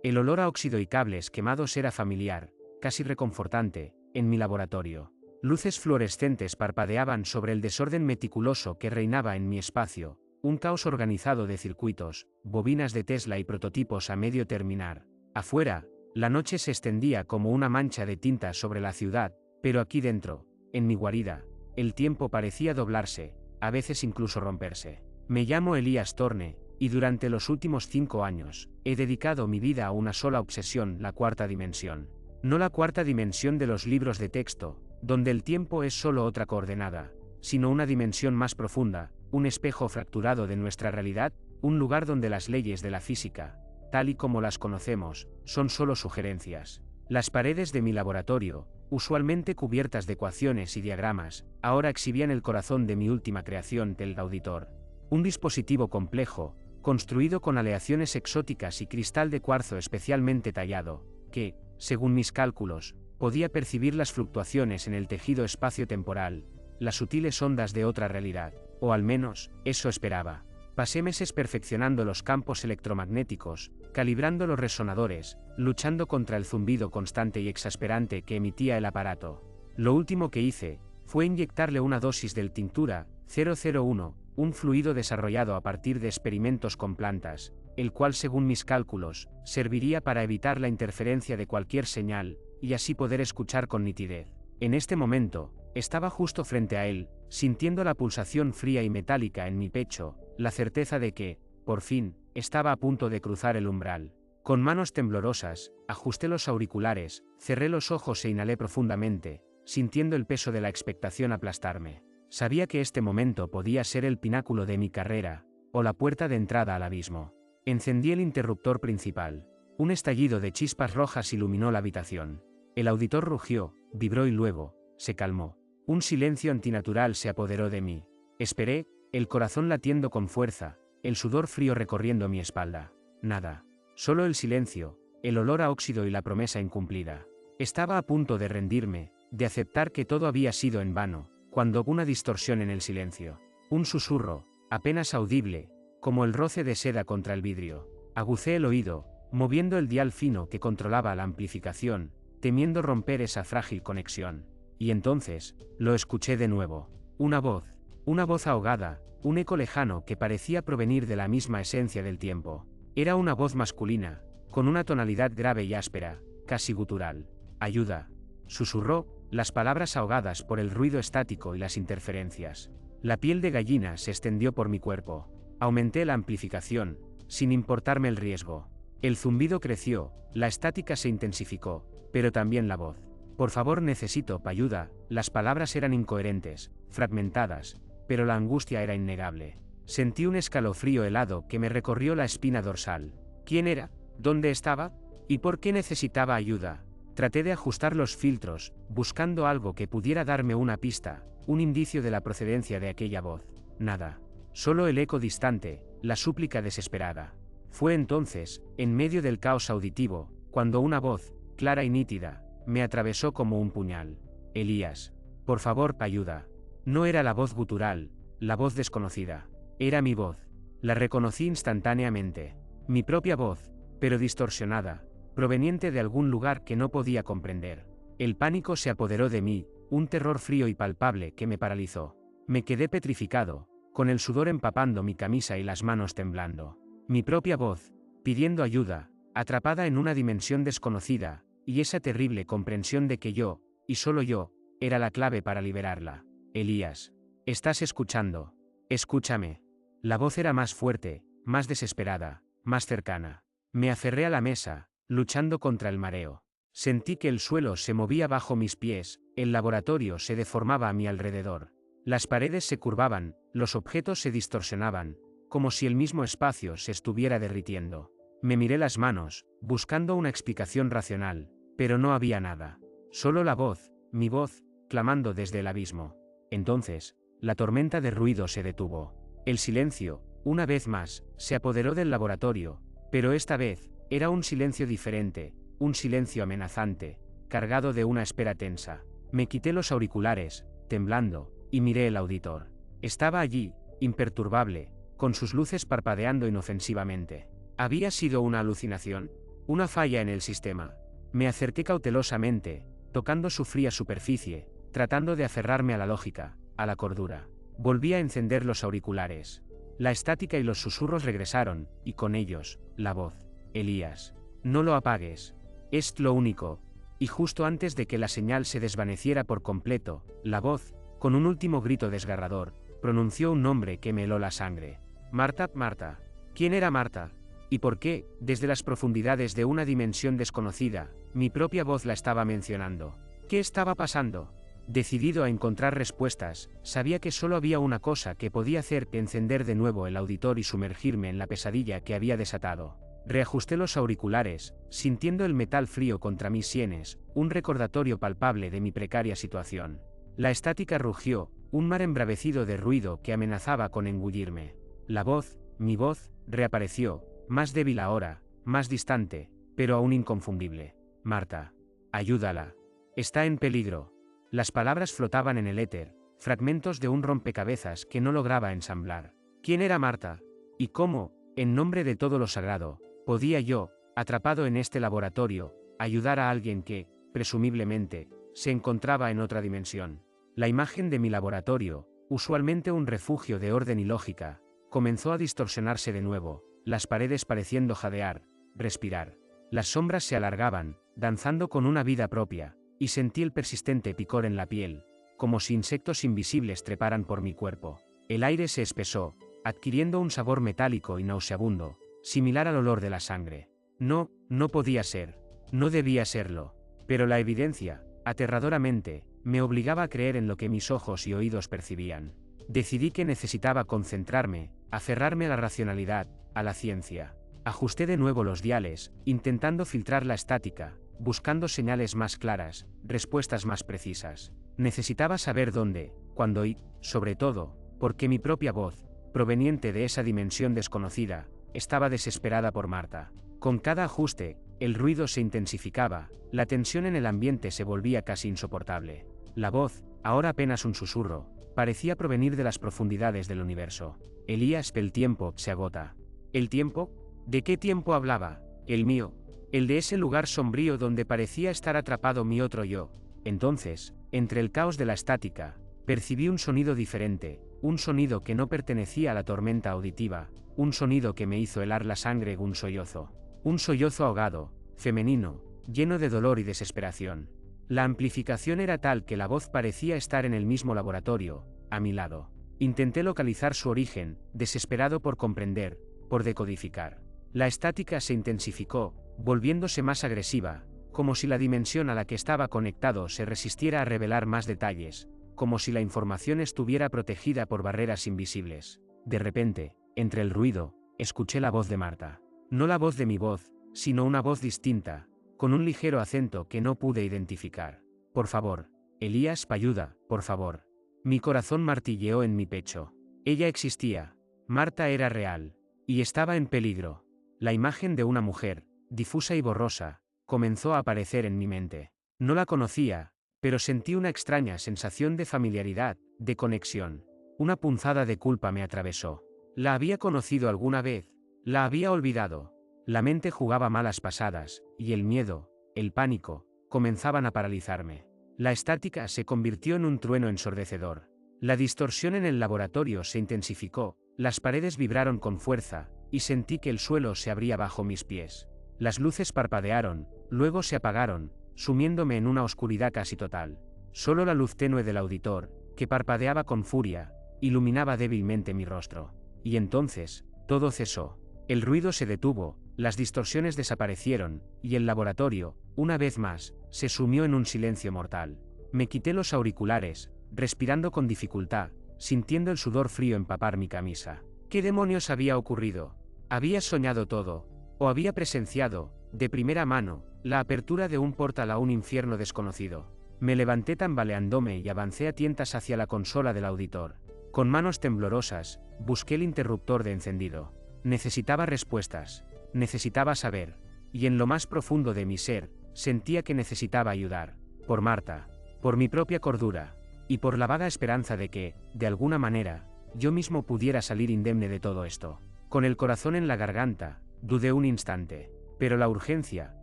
El olor a óxido y cables quemados era familiar, casi reconfortante, en mi laboratorio. Luces fluorescentes parpadeaban sobre el desorden meticuloso que reinaba en mi espacio, un caos organizado de circuitos, bobinas de Tesla y prototipos a medio terminar. Afuera, la noche se extendía como una mancha de tinta sobre la ciudad, pero aquí dentro, en mi guarida, el tiempo parecía doblarse, a veces incluso romperse. Me llamo Elías Torne, y durante los últimos 5 años, he dedicado mi vida a una sola obsesión: la cuarta dimensión. No la cuarta dimensión de los libros de texto, donde el tiempo es solo otra coordenada, sino una dimensión más profunda, un espejo fracturado de nuestra realidad, un lugar donde las leyes de la física, tal y como las conocemos, son solo sugerencias. Las paredes de mi laboratorio, usualmente cubiertas de ecuaciones y diagramas, ahora exhibían el corazón de mi última creación, el auditor. Un dispositivo complejo, construido con aleaciones exóticas y cristal de cuarzo especialmente tallado, que, según mis cálculos, podía percibir las fluctuaciones en el tejido espacio-temporal, las sutiles ondas de otra realidad, o al menos, eso esperaba. Pasé meses perfeccionando los campos electromagnéticos, calibrando los resonadores, luchando contra el zumbido constante y exasperante que emitía el aparato. Lo último que hice fue inyectarle una dosis del Tinctura 001, un fluido desarrollado a partir de experimentos con plantas, el cual, según mis cálculos, serviría para evitar la interferencia de cualquier señal, y así poder escuchar con nitidez. En este momento, estaba justo frente a él, sintiendo la pulsación fría y metálica en mi pecho, la certeza de que, por fin, estaba a punto de cruzar el umbral. Con manos temblorosas, ajusté los auriculares, cerré los ojos e inhalé profundamente, sintiendo el peso de la expectación aplastarme. Sabía que este momento podía ser el pináculo de mi carrera, o la puerta de entrada al abismo. Encendí el interruptor principal. Un estallido de chispas rojas iluminó la habitación. El auditor rugió, vibró y luego, se calmó. Un silencio antinatural se apoderó de mí. Esperé, el corazón latiendo con fuerza, el sudor frío recorriendo mi espalda. Nada. Solo el silencio, el olor a óxido y la promesa incumplida. Estaba a punto de rendirme, de aceptar que todo había sido en vano, cuando hubo una distorsión en el silencio. Un susurro, apenas audible, como el roce de seda contra el vidrio. Agucé el oído, moviendo el dial fino que controlaba la amplificación, temiendo romper esa frágil conexión. Y entonces, lo escuché de nuevo. Una voz ahogada, un eco lejano que parecía provenir de la misma esencia del tiempo. Era una voz masculina, con una tonalidad grave y áspera, casi gutural. «Ayuda», susurró, las palabras ahogadas por el ruido estático y las interferencias. La piel de gallina se extendió por mi cuerpo. Aumenté la amplificación, sin importarme el riesgo. El zumbido creció, la estática se intensificó, pero también la voz. «Por favor, necesito ayuda». Las palabras eran incoherentes, fragmentadas, pero la angustia era innegable. Sentí un escalofrío helado que me recorrió la espina dorsal. ¿Quién era? ¿Dónde estaba? ¿Y por qué necesitaba ayuda? Traté de ajustar los filtros, buscando algo que pudiera darme una pista, un indicio de la procedencia de aquella voz. Nada. Solo el eco distante, la súplica desesperada. Fue entonces, en medio del caos auditivo, cuando una voz, clara y nítida, me atravesó como un puñal. «Elías. Por favor, ayuda». No era la voz gutural, la voz desconocida. Era mi voz. La reconocí instantáneamente. Mi propia voz, pero distorsionada, proveniente de algún lugar que no podía comprender. El pánico se apoderó de mí, un terror frío y palpable que me paralizó. Me quedé petrificado, con el sudor empapando mi camisa y las manos temblando. Mi propia voz, pidiendo ayuda, atrapada en una dimensión desconocida, y esa terrible comprensión de que yo, y solo yo, era la clave para liberarla. «Elías. ¿Estás escuchando? Escúchame». La voz era más fuerte, más desesperada, más cercana. Me aferré a la mesa, luchando contra el mareo. Sentí que el suelo se movía bajo mis pies, el laboratorio se deformaba a mi alrededor. Las paredes se curvaban, los objetos se distorsionaban, como si el mismo espacio se estuviera derritiendo. Me miré las manos, buscando una explicación racional, pero no había nada. Solo la voz, mi voz, clamando desde el abismo. Entonces, la tormenta de ruido se detuvo. El silencio, una vez más, se apoderó del laboratorio, pero esta vez, era un silencio diferente, un silencio amenazante, cargado de una espera tensa. Me quité los auriculares, temblando, y miré el auditor. Estaba allí, imperturbable, con sus luces parpadeando inofensivamente. ¿Había sido una alucinación? Una falla en el sistema. Me acerqué cautelosamente, tocando su fría superficie, tratando de aferrarme a la lógica, a la cordura. Volví a encender los auriculares. La estática y los susurros regresaron, y con ellos, la voz. Elías. No lo apagues. Es lo único. Y justo antes de que la señal se desvaneciera por completo, la voz, con un último grito desgarrador, pronunció un nombre que me heló la sangre. Marta, Marta. ¿Quién era Marta? ¿Y por qué, desde las profundidades de una dimensión desconocida, mi propia voz la estaba mencionando? ¿Qué estaba pasando? Decidido a encontrar respuestas, sabía que solo había una cosa que podía hacer: encender de nuevo el auditor y sumergirme en la pesadilla que había desatado. Reajusté los auriculares, sintiendo el metal frío contra mis sienes, un recordatorio palpable de mi precaria situación. La estática rugió, un mar embravecido de ruido que amenazaba con engullirme. La voz, mi voz, reapareció, más débil ahora, más distante, pero aún inconfundible. Marta. Ayúdala. Está en peligro. Las palabras flotaban en el éter, fragmentos de un rompecabezas que no lograba ensamblar. ¿Quién era Marta? ¿Y cómo, en nombre de todo lo sagrado, podía yo, atrapado en este laboratorio, ayudar a alguien que, presumiblemente, se encontraba en otra dimensión? La imagen de mi laboratorio, usualmente un refugio de orden y lógica, comenzó a distorsionarse de nuevo, las paredes pareciendo jadear, respirar. Las sombras se alargaban, danzando con una vida propia, y sentí el persistente picor en la piel, como si insectos invisibles treparan por mi cuerpo. El aire se espesó, adquiriendo un sabor metálico y nauseabundo, similar al olor de la sangre. No, no podía ser. No debía serlo. Pero la evidencia, aterradoramente, me obligaba a creer en lo que mis ojos y oídos percibían. Decidí que necesitaba concentrarme, aferrarme a la racionalidad, a la ciencia. Ajusté de nuevo los diales, intentando filtrar la estática, buscando señales más claras, respuestas más precisas. Necesitaba saber dónde, cuándo y, sobre todo, por qué mi propia voz, proveniente de esa dimensión desconocida, estaba desesperada por Marta. Con cada ajuste, el ruido se intensificaba, la tensión en el ambiente se volvía casi insoportable. La voz, ahora apenas un susurro, parecía provenir de las profundidades del universo. Elías, el tiempo se agota. ¿El tiempo? ¿De qué tiempo hablaba? El mío. El de ese lugar sombrío donde parecía estar atrapado mi otro yo. Entonces, entre el caos de la estática, percibí un sonido diferente, un sonido que no pertenecía a la tormenta auditiva, un sonido que me hizo helar la sangre, un sollozo ahogado, femenino, lleno de dolor y desesperación. La amplificación era tal que la voz parecía estar en el mismo laboratorio, a mi lado. Intenté localizar su origen, desesperado por comprender, por decodificar. La estática se intensificó, volviéndose más agresiva, como si la dimensión a la que estaba conectado se resistiera a revelar más detalles, como si la información estuviera protegida por barreras invisibles. De repente, entre el ruido, escuché la voz de Marta. No la voz de mi voz, sino una voz distinta, con un ligero acento que no pude identificar. Por favor, Elías, ayuda, por favor. Mi corazón martilleó en mi pecho. Ella existía. Marta era real. Y estaba en peligro. La imagen de una mujer, difusa y borrosa, comenzó a aparecer en mi mente. No la conocía, pero sentí una extraña sensación de familiaridad, de conexión. Una punzada de culpa me atravesó. ¿La había conocido alguna vez? ¿La había olvidado? La mente jugaba malas pasadas, y el miedo, el pánico, comenzaban a paralizarme. La estática se convirtió en un trueno ensordecedor. La distorsión en el laboratorio se intensificó, las paredes vibraron con fuerza, y sentí que el suelo se abría bajo mis pies. Las luces parpadearon, luego se apagaron, sumiéndome en una oscuridad casi total. Solo la luz tenue del auditor, que parpadeaba con furia, iluminaba débilmente mi rostro. Y entonces, todo cesó. El ruido se detuvo, las distorsiones desaparecieron, y el laboratorio, una vez más, se sumió en un silencio mortal. Me quité los auriculares, respirando con dificultad, sintiendo el sudor frío empapar mi camisa. ¿Qué demonios había ocurrido? ¿Había soñado todo? ¿O había presenciado, de primera mano, la apertura de un portal a un infierno desconocido? Me levanté tambaleándome y avancé a tientas hacia la consola del auditor. Con manos temblorosas, busqué el interruptor de encendido. Necesitaba respuestas. Necesitaba saber. Y en lo más profundo de mi ser, sentía que necesitaba ayudar. Por Marta. Por mi propia cordura. Y por la vaga esperanza de que, de alguna manera, yo mismo pudiera salir indemne de todo esto. Con el corazón en la garganta, dudé un instante. Pero la urgencia,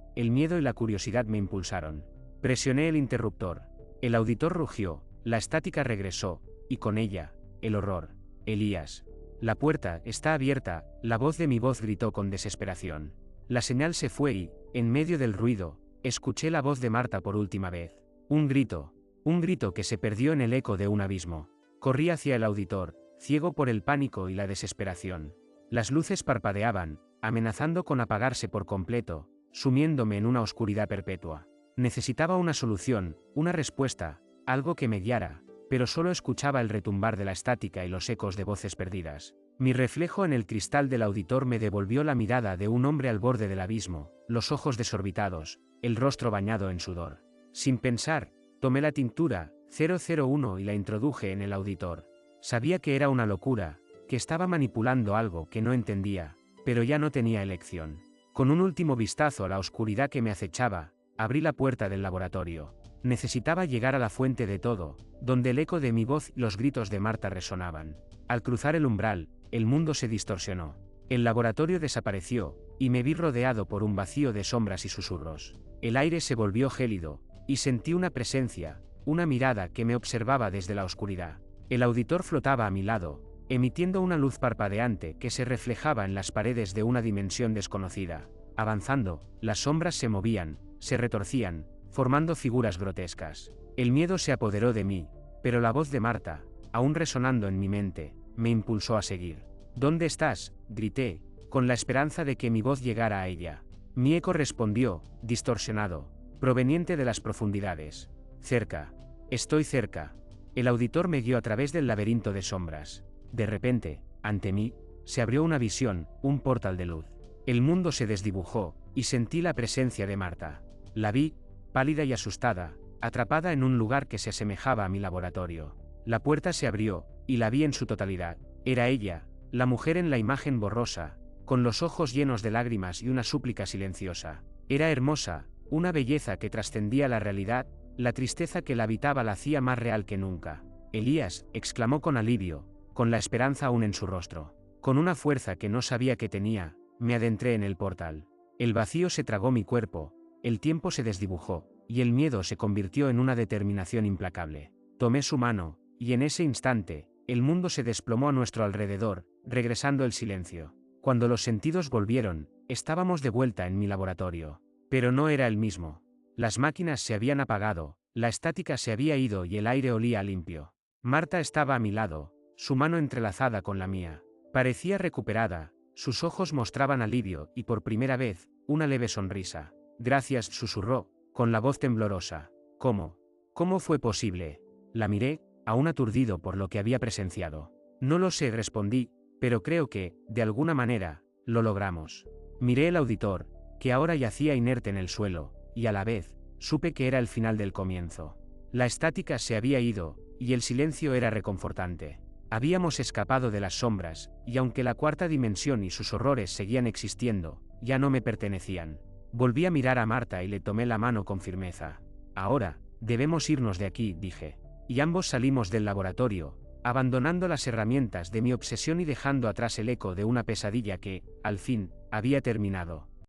el miedo y la curiosidad me impulsaron. Presioné el interruptor. El auditor rugió, la estática regresó, y con ella, el horror. Elías. La puerta está abierta, la voz de mi voz gritó con desesperación. La señal se fue y, en medio del ruido, escuché la voz de Marta por última vez. Un grito que se perdió en el eco de un abismo. Corrí hacia el auditor, ciego por el pánico y la desesperación. Las luces parpadeaban, amenazando con apagarse por completo, sumiéndome en una oscuridad perpetua. Necesitaba una solución, una respuesta, algo que me guiara, pero solo escuchaba el retumbar de la estática y los ecos de voces perdidas. Mi reflejo en el cristal del auditor me devolvió la mirada de un hombre al borde del abismo, los ojos desorbitados, el rostro bañado en sudor. Sin pensar, tomé la tintura 001 y la introduje en el auditor. Sabía que era una locura, que estaba manipulando algo que no entendía, pero ya no tenía elección. Con un último vistazo a la oscuridad que me acechaba, abrí la puerta del laboratorio. Necesitaba llegar a la fuente de todo, donde el eco de mi voz y los gritos de Marta resonaban. Al cruzar el umbral, el mundo se distorsionó. El laboratorio desapareció, y me vi rodeado por un vacío de sombras y susurros. El aire se volvió gélido, y sentí una presencia, una mirada que me observaba desde la oscuridad. El auditor flotaba a mi lado, emitiendo una luz parpadeante que se reflejaba en las paredes de una dimensión desconocida. Avanzando, las sombras se movían, se retorcían, formando figuras grotescas. El miedo se apoderó de mí, pero la voz de Marta, aún resonando en mi mente, me impulsó a seguir. ¿Dónde estás?, grité, con la esperanza de que mi voz llegara a ella. Mi eco respondió, distorsionado, proveniente de las profundidades. Cerca. Estoy cerca. El auditor me guió a través del laberinto de sombras. De repente, ante mí, se abrió una visión, un portal de luz. El mundo se desdibujó, y sentí la presencia de Marta. La vi, pálida y asustada, atrapada en un lugar que se asemejaba a mi laboratorio. La puerta se abrió, y la vi en su totalidad. Era ella, la mujer en la imagen borrosa, con los ojos llenos de lágrimas y una súplica silenciosa. Era hermosa, una belleza que trascendía la realidad, la tristeza que la habitaba la hacía más real que nunca. Elías, exclamó con alivio, con la esperanza aún en su rostro. Con una fuerza que no sabía que tenía, me adentré en el portal. El vacío se tragó mi cuerpo, el tiempo se desdibujó, y el miedo se convirtió en una determinación implacable. Tomé su mano, y en ese instante, el mundo se desplomó a nuestro alrededor, regresando el silencio. Cuando los sentidos volvieron, estábamos de vuelta en mi laboratorio. Pero no era el mismo. Las máquinas se habían apagado, la estática se había ido y el aire olía limpio. Marta estaba a mi lado, su mano entrelazada con la mía. Parecía recuperada, sus ojos mostraban alivio y por primera vez, una leve sonrisa. Gracias, susurró, con la voz temblorosa. ¿Cómo? ¿Cómo fue posible? La miré, aún aturdido por lo que había presenciado. No lo sé, respondí, pero creo que, de alguna manera, lo logramos. Miré el auditor, que ahora yacía inerte en el suelo, y a la vez, supe que era el final del comienzo. La estática se había ido, y el silencio era reconfortante. Habíamos escapado de las sombras, y aunque la cuarta dimensión y sus horrores seguían existiendo, ya no me pertenecían. Volví a mirar a Marta y le tomé la mano con firmeza. Ahora, debemos irnos de aquí, dije. Y ambos salimos del laboratorio, abandonando las herramientas de mi obsesión y dejando atrás el eco de una pesadilla que, al fin, había terminado.